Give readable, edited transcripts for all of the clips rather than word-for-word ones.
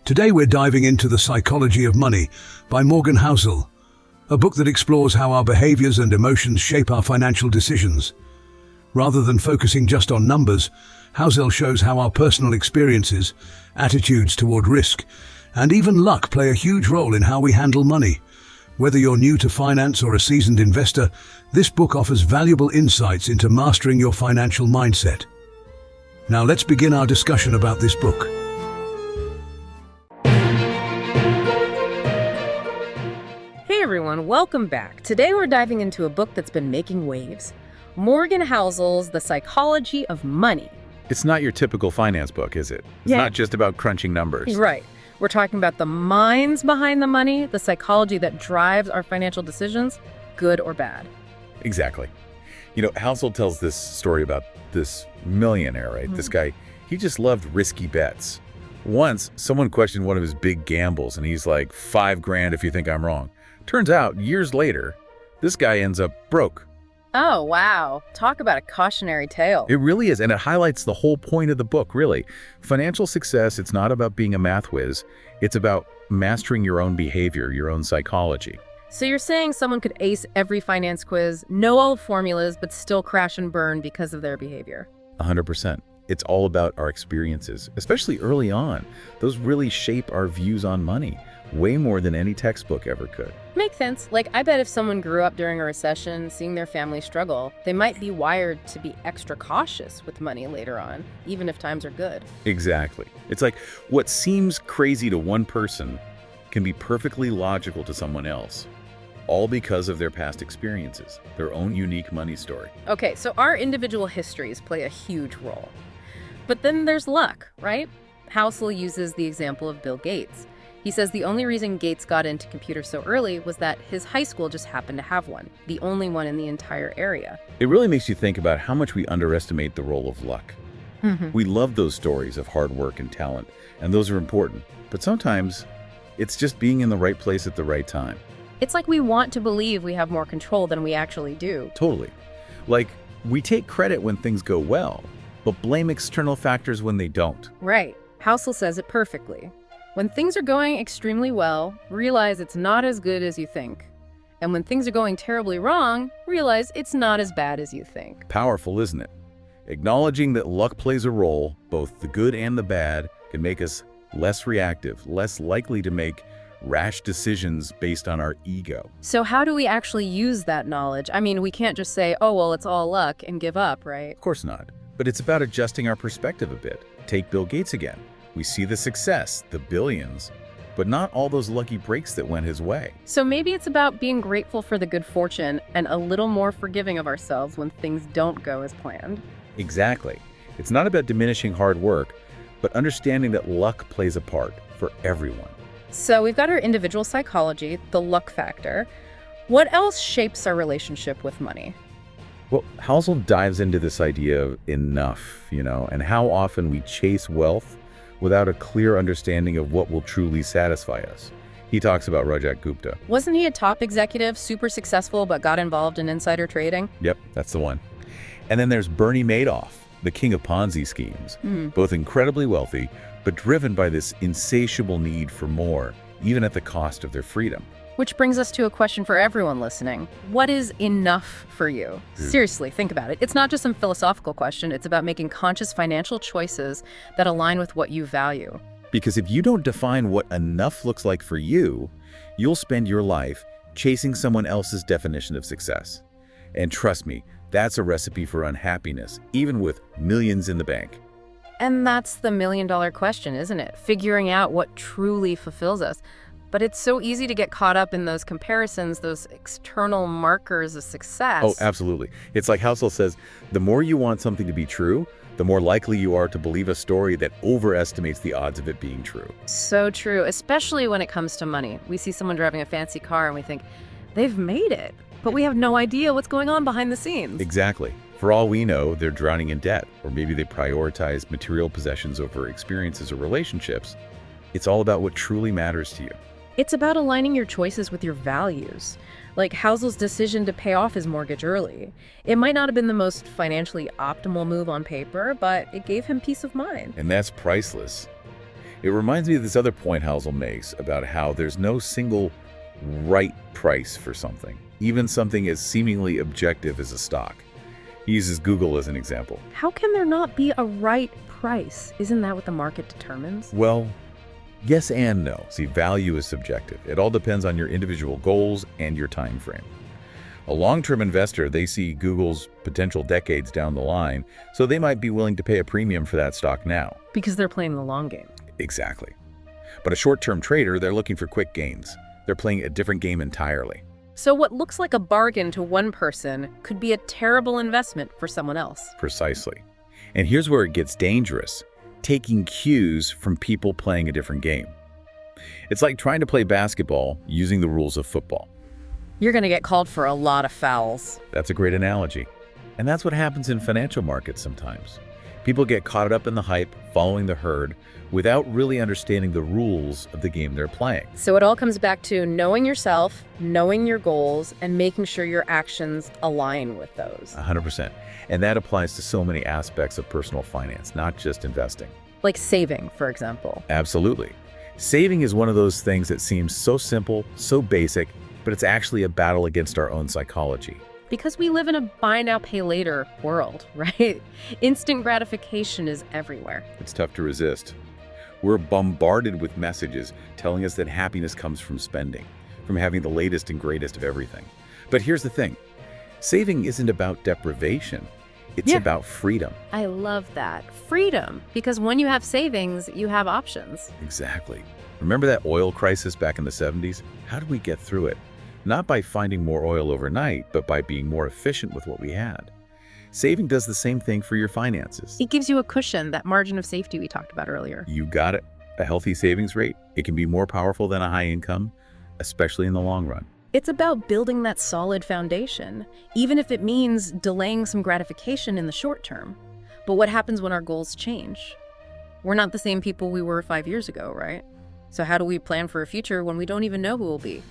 Today we're diving into The Psychology of Money by Morgan Housel, a book that explores how our behaviors and emotions shape our financial decisions. Rather than focusing just on numbers, Housel shows how our personal experiences, attitudes toward risk, and even luck play a huge role in how we handle money. Whether you're new to finance or a seasoned investor, this book offers valuable insights into mastering your financial mindset. Now let's begin our discussion about this book. Hey everyone, welcome back. Today we're diving into a book that's been making waves. Morgan Housel's The Psychology of Money. It's not your typical finance book, is it? It's not just about crunching numbers. Right. We're talking about the minds behind the money, the psychology that drives our financial decisions, good or bad. Exactly. Housel tells this story about this millionaire, right? This guy, he just loved risky bets. Once, someone questioned one of his big gambles, and he's like, $5,000 if you think I'm wrong. Turns out, years later, this guy ends up broke. Oh, wow. Talk about a cautionary tale. It really is, and it highlights the whole point of the book, really. Financial success, it's not about being a math whiz. It's about mastering your own behavior, your own psychology. So you're saying someone could ace every finance quiz, know all the formulas, but still crash and burn because of their behavior? 100%. It's all about our experiences, especially early on. Those really shape our views on money, way more than any textbook ever could. Makes sense. I bet if someone grew up during a recession, seeing their family struggle, they might be wired to be extra cautious with money later on, even if times are good. Exactly. It's like what seems crazy to one person can be perfectly logical to someone else, all because of their past experiences, their own unique money story. Okay, so our individual histories play a huge role. But then there's luck, right? Housel uses the example of Bill Gates. He says the only reason Gates got into computers so early was that his high school just happened to have one, the only one in the entire area. It really makes you think about how much we underestimate the role of luck. We love those stories of hard work and talent, and those are important. But sometimes it's just being in the right place at the right time. It's like we want to believe we have more control than we actually do. Totally. Like, we take credit when things go well, but blame external factors when they don't. Right. Housel says it perfectly. When things are going extremely well, realize it's not as good as you think. And when things are going terribly wrong, realize it's not as bad as you think. Powerful, isn't it? Acknowledging that luck plays a role, both the good and the bad, can make us less reactive, less likely to make rash decisions based on our ego. So how do we actually use that knowledge? I mean, we can't just say, oh, well, it's all luck and give up, right? Of course not. But it's about adjusting our perspective a bit. Take Bill Gates again. We see the success, the billions, but not all those lucky breaks that went his way. So maybe it's about being grateful for the good fortune and a little more forgiving of ourselves when things don't go as planned. Exactly. It's not about diminishing hard work, but understanding that luck plays a part for everyone. So we've got our individual psychology, the luck factor. What else shapes our relationship with money? Well, Housel dives into this idea of enough, and how often we chase wealth without a clear understanding of what will truly satisfy us. He talks about Rajat Gupta. Wasn't he a top executive, super successful, but got involved in insider trading? Yep, that's the one. And then there's Bernie Madoff, the king of Ponzi schemes, both incredibly wealthy, but driven by this insatiable need for more, even at the cost of their freedom. Which brings us to a question for everyone listening. What is enough for you? Seriously, think about it. It's not just some philosophical question. It's about making conscious financial choices that align with what you value. Because if you don't define what enough looks like for you, you'll spend your life chasing someone else's definition of success. And trust me, that's a recipe for unhappiness, even with millions in the bank. And that's the million-dollar question, isn't it? Figuring out what truly fulfills us. But it's so easy to get caught up in those comparisons, those external markers of success. Oh, absolutely. It's like Housel says, the more you want something to be true, the more likely you are to believe a story that overestimates the odds of it being true. So true, especially when it comes to money. We see someone driving a fancy car and we think, they've made it. But we have no idea what's going on behind the scenes. Exactly. For all we know, they're drowning in debt, or maybe they prioritize material possessions over experiences or relationships. It's all about what truly matters to you. It's about aligning your choices with your values. Like Housel's decision to pay off his mortgage early. It might not have been the most financially optimal move on paper, but it gave him peace of mind. And that's priceless. It reminds me of this other point Housel makes about how there's no single right price for something, even something as seemingly objective as a stock. He uses Google as an example. How can there not be a right price? Isn't that what the market determines? Well, yes and no. See, value is subjective. It all depends on your individual goals and your time frame. A long-term investor, they see Google's potential decades down the line, so they might be willing to pay a premium for that stock now. Because they're playing the long game. Exactly. But a short-term trader, they're looking for quick gains. They're playing a different game entirely. So what looks like a bargain to one person could be a terrible investment for someone else. Precisely. And here's where it gets dangerous, taking cues from people playing a different game. It's like trying to play basketball using the rules of football. You're going to get called for a lot of fouls. That's a great analogy. And that's what happens in financial markets sometimes. People get caught up in the hype, following the herd, without really understanding the rules of the game they're playing. So it all comes back to knowing yourself, knowing your goals, and making sure your actions align with those. 100%. And that applies to so many aspects of personal finance, not just investing. Like saving, for example. Absolutely. Saving is one of those things that seems so simple, so basic, but it's actually a battle against our own psychology. Because we live in a buy now, pay later world, right? Instant gratification is everywhere. It's tough to resist. We're bombarded with messages telling us that happiness comes from spending, from having the latest and greatest of everything. But here's the thing. Saving isn't about deprivation. It's about freedom. I love that. Freedom. Because when you have savings, you have options. Exactly. Remember that oil crisis back in the 70s? How did we get through it? Not by finding more oil overnight, but by being more efficient with what we had. Saving does the same thing for your finances. It gives you a cushion, that margin of safety we talked about earlier. You got it. A healthy savings rate, it can be more powerful than a high income, especially in the long run. It's about building that solid foundation, even if it means delaying some gratification in the short term. But what happens when our goals change? We're not the same people we were 5 years ago, right? So how do we plan for a future when we don't even know who we'll be?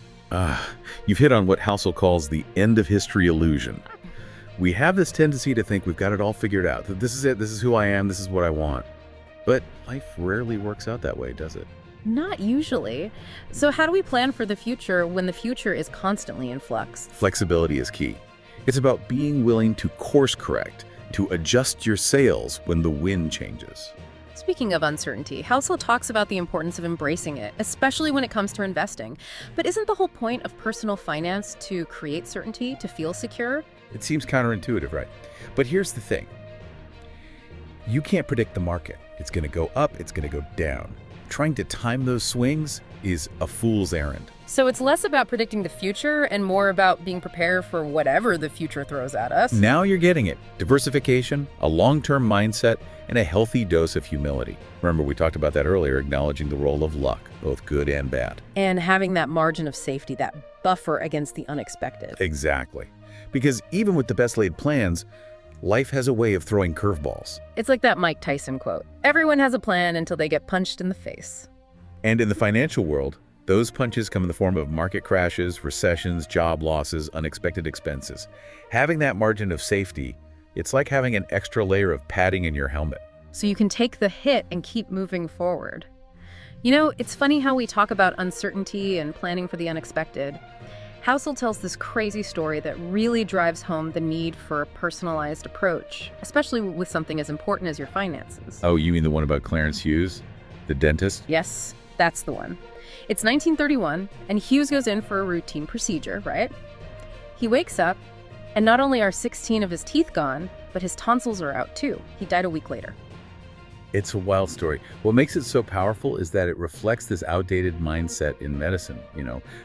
You've hit on what Housel calls the end of history illusion. We have this tendency to think we've got it all figured out, that this is it, this is who I am, this is what I want. But life rarely works out that way, does it? Not usually. So how do we plan for the future when the future is constantly in flux? Flexibility is key. It's about being willing to course correct, to adjust your sails when the wind changes. Speaking of uncertainty, Housel talks about the importance of embracing it, especially when it comes to investing. But isn't the whole point of personal finance to create certainty, to feel secure? It seems counterintuitive, right? But here's the thing. You can't predict the market. It's going to go up, it's going to go down. Trying to time those swings is a fool's errand. So it's less about predicting the future and more about being prepared for whatever the future throws at us. Now you're getting it. Diversification, a long-term mindset, and a healthy dose of humility. Remember, we talked about that earlier, acknowledging the role of luck, both good and bad. And having that margin of safety, that buffer against the unexpected. Exactly. Because even with the best laid plans, life has a way of throwing curveballs. It's like that Mike Tyson quote, everyone has a plan until they get punched in the face. And in the financial world, those punches come in the form of market crashes, recessions, job losses, unexpected expenses. Having that margin of safety, it's like having an extra layer of padding in your helmet. So you can take the hit and keep moving forward. You know, it's funny how we talk about uncertainty and planning for the unexpected. Housel tells this crazy story that really drives home the need for a personalized approach, especially with something as important as your finances. Oh, you mean the one about Clarence Hughes, the dentist? Yes, that's the one. It's 1931, and Hughes goes in for a routine procedure, right? He wakes up, and not only are 16 of his teeth gone, but his tonsils are out too. He died a week later. It's a wild story. What makes it so powerful is that it reflects this outdated mindset in medicine,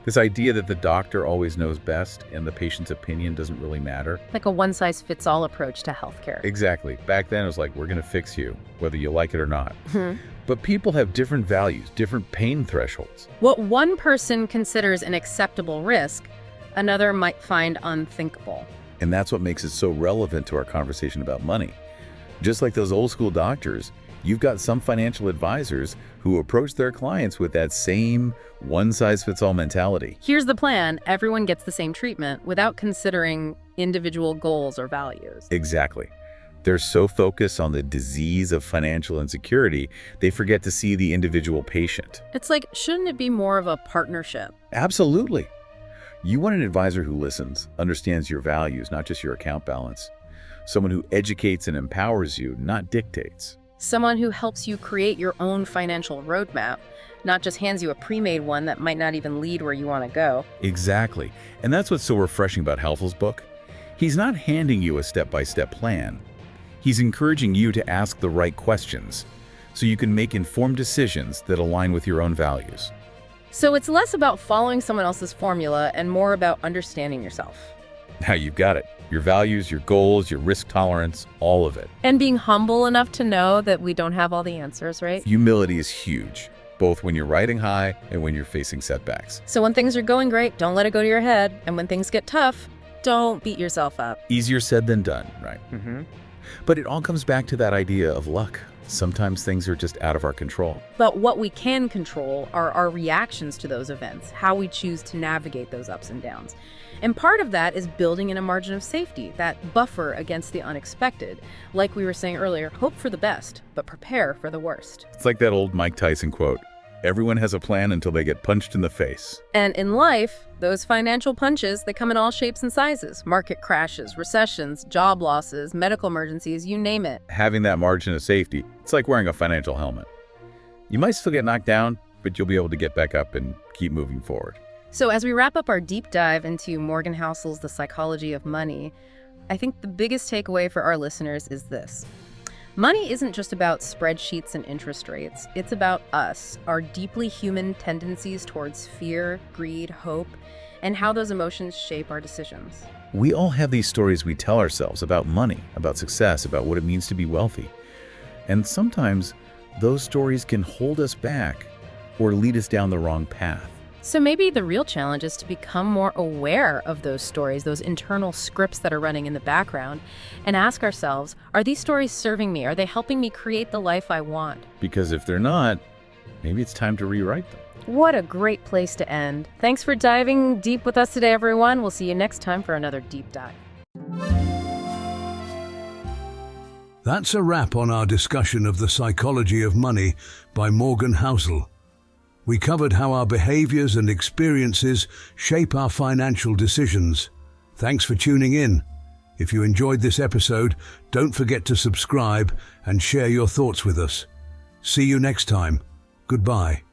this idea that the doctor always knows best and the patient's opinion doesn't really matter. Like a one-size-fits-all approach to healthcare. Exactly. Back then it was like, we're going to fix you, whether you like it or not. But people have different values, different pain thresholds. What one person considers an acceptable risk, another might find unthinkable. And that's what makes it so relevant to our conversation about money. Just like those old school doctors, You've got some financial advisors who approach their clients with that same one-size-fits-all mentality. Here's the plan. Everyone gets the same treatment without considering individual goals or values. Exactly. They're so focused on the disease of financial insecurity, they forget to see the individual patient. It's like, shouldn't it be more of a partnership? Absolutely. You want an advisor who listens, understands your values, not just your account balance. Someone who educates and empowers you, not dictates. Someone who helps you create your own financial roadmap, not just hands you a pre-made one that might not even lead where you want to go. Exactly. And that's what's so refreshing about Housel's book. He's not handing you a step-by-step plan. He's encouraging you to ask the right questions so you can make informed decisions that align with your own values. So it's less about following someone else's formula and more about understanding yourself. Now you've got it. Your values, your goals, your risk tolerance, all of it. And being humble enough to know that we don't have all the answers, right? Humility is huge, both when you're riding high and when you're facing setbacks. So when things are going great, don't let it go to your head. And when things get tough, don't beat yourself up. Easier said than done, right? But it all comes back to that idea of luck. Sometimes things are just out of our control. But what we can control are our reactions to those events, how we choose to navigate those ups and downs. And part of that is building in a margin of safety, that buffer against the unexpected. Like we were saying earlier, hope for the best, but prepare for the worst. It's like that old Mike Tyson quote, everyone has a plan until they get punched in the face. And in life, those financial punches, they come in all shapes and sizes. Market crashes, recessions, job losses, medical emergencies, you name it. Having that margin of safety, it's like wearing a financial helmet. You might still get knocked down, but you'll be able to get back up and keep moving forward. So as we wrap up our deep dive into Morgan Housel's The Psychology of Money, I think the biggest takeaway for our listeners is this. Money isn't just about spreadsheets and interest rates. It's about us, our deeply human tendencies towards fear, greed, hope, and how those emotions shape our decisions. We all have these stories we tell ourselves about money, about success, about what it means to be wealthy. And sometimes those stories can hold us back or lead us down the wrong path. So maybe the real challenge is to become more aware of those stories, those internal scripts that are running in the background, and ask ourselves, are these stories serving me? Are they helping me create the life I want? Because if they're not, maybe it's time to rewrite them. What a great place to end. Thanks for diving deep with us today, everyone. We'll see you next time for another deep dive. That's a wrap on our discussion of The Psychology of Money by Morgan Housel. We covered how our behaviors and experiences shape our financial decisions. Thanks for tuning in. If you enjoyed this episode, don't forget to subscribe and share your thoughts with us. See you next time. Goodbye.